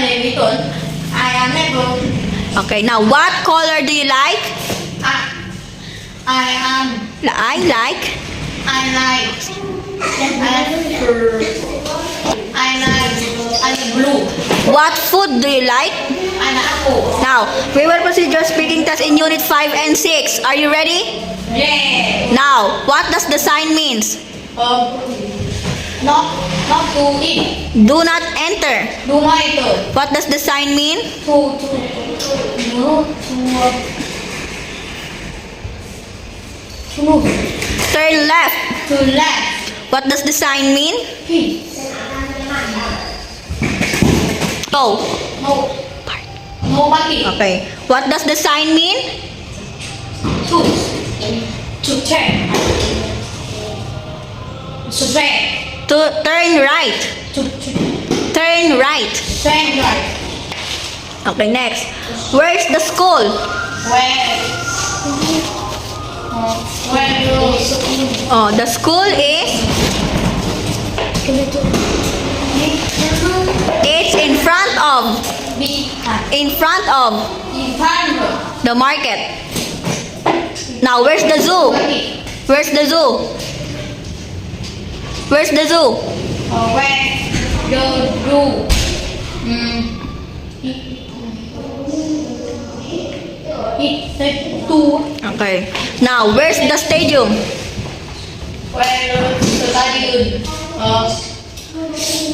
name is Tuấn. I am Nepal. Okay, now what color do you like? I am. I like. I like. I like blue. What food do you like? I like apple. Now, we will proceed your speaking test in Unit 5 and 6. Are you ready? Yeah. Now, what does the sign means? Not to eat. Do not enter. Do not enter. What does the sign mean? To move. Turn left. To left. What does the sign mean? Go. No parking. Okay. What does the sign mean? To turn. Straight. To turn right. Turn right. Turn right. Okay, next. Where's the school? Oh, the school is? It's in front of. In front of the market. Now, where's the zoo? Where's the zoo? Where's the zoo? Okay. Now, where's the stadium?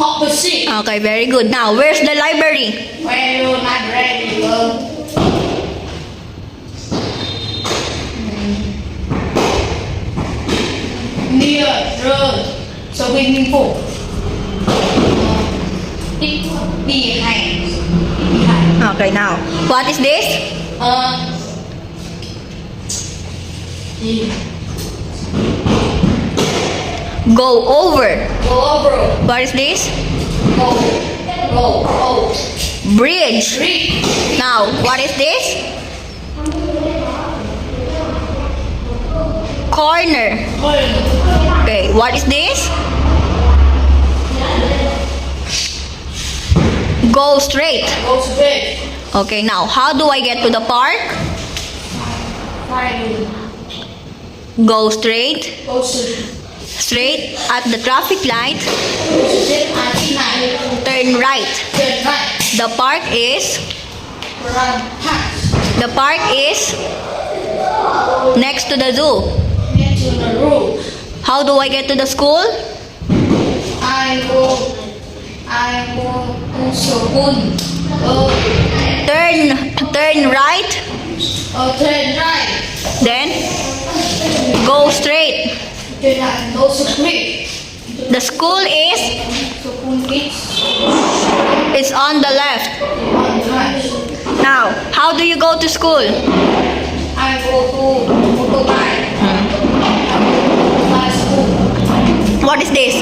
Opposite. Okay, very good. Now, where's the library? Near the swimming pool. Behind. Okay, now, what is this? Go over. Go over. What is this? Go. Bridge. Read. Now, what is this? Corner. Okay, what is this? Go straight. Go straight. Okay, now, how do I get to the park? Go straight. Go straight. Straight at the traffic light. Turn right. Turn right. The park is? Run past. The park is next to the zoo. Next to the road. How do I get to the school? I go to school. Turn right. Turn right. Then go straight. Turn right. Go straight. The school is? School is It's on the left. on the right. Now, how do you go to school? I go to motorbike. My school. What is this?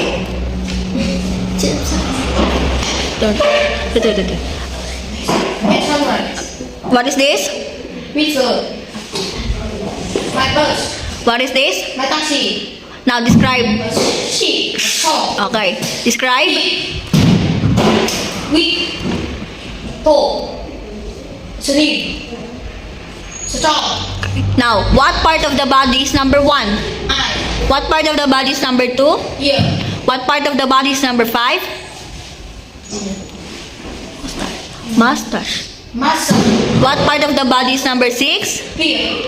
What is this? Pizza. My bus. What is this? My taxi. Now describe. Sheep. Song. Okay. Describe. Weak. Tall. Slim. Strong. Now, what part of the body is number 1? Eye. What part of the body is number 2? Ear. What part of the body is number 5? Mustache. Muscle. What part of the body is number 6? Fear.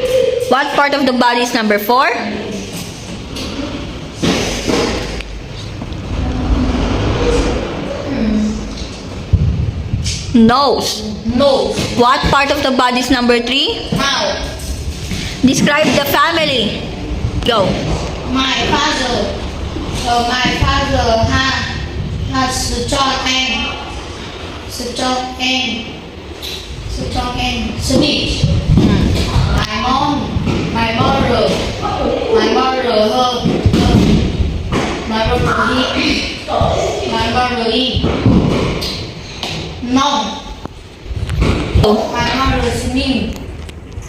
What part of the body is number 4? Nose. Nose. What part of the body is number 3? Mouth. Describe the family. Go. My father has strong and sweet. My mother, no.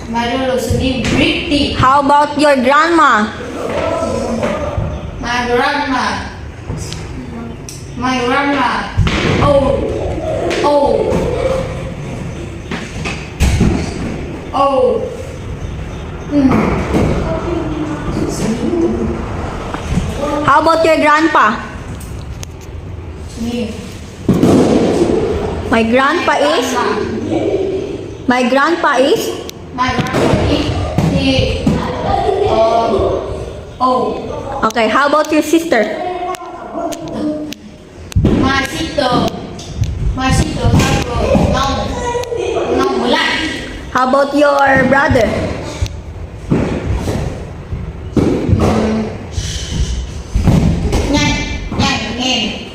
My mother's name pretty. How about your grandma? My grandma. Oh. grandpa? Slim. My grandpa is? My grandpa is? My grandpa is he old. Okay, how about your sister? My sister have long life. How about your brother? Nhanh nghe.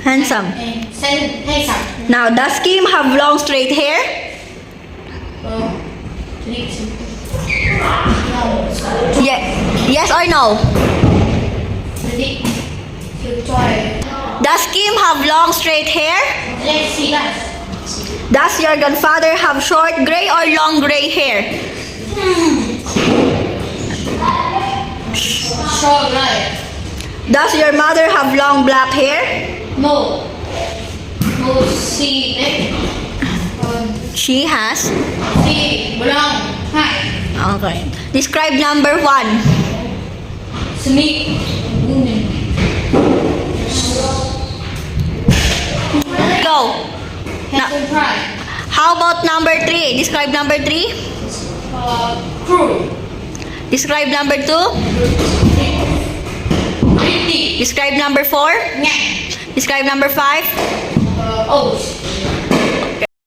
Handsome. Handsome. Now, does Kim have long straight hair? Yes or no? Does Kim have long straight hair? Let's see that. Does your grandfather have short gray or long gray hair? Short right. Does your mother have long black hair? No. No, she She has. brown. Hi. Okay. Describe number 1. Sleep. Go. Handsome pride. How about number 3? Describe number 3. Cruel. Describe number 2. Pretty. Describe number 4. Nhanh. Describe number 5. Old.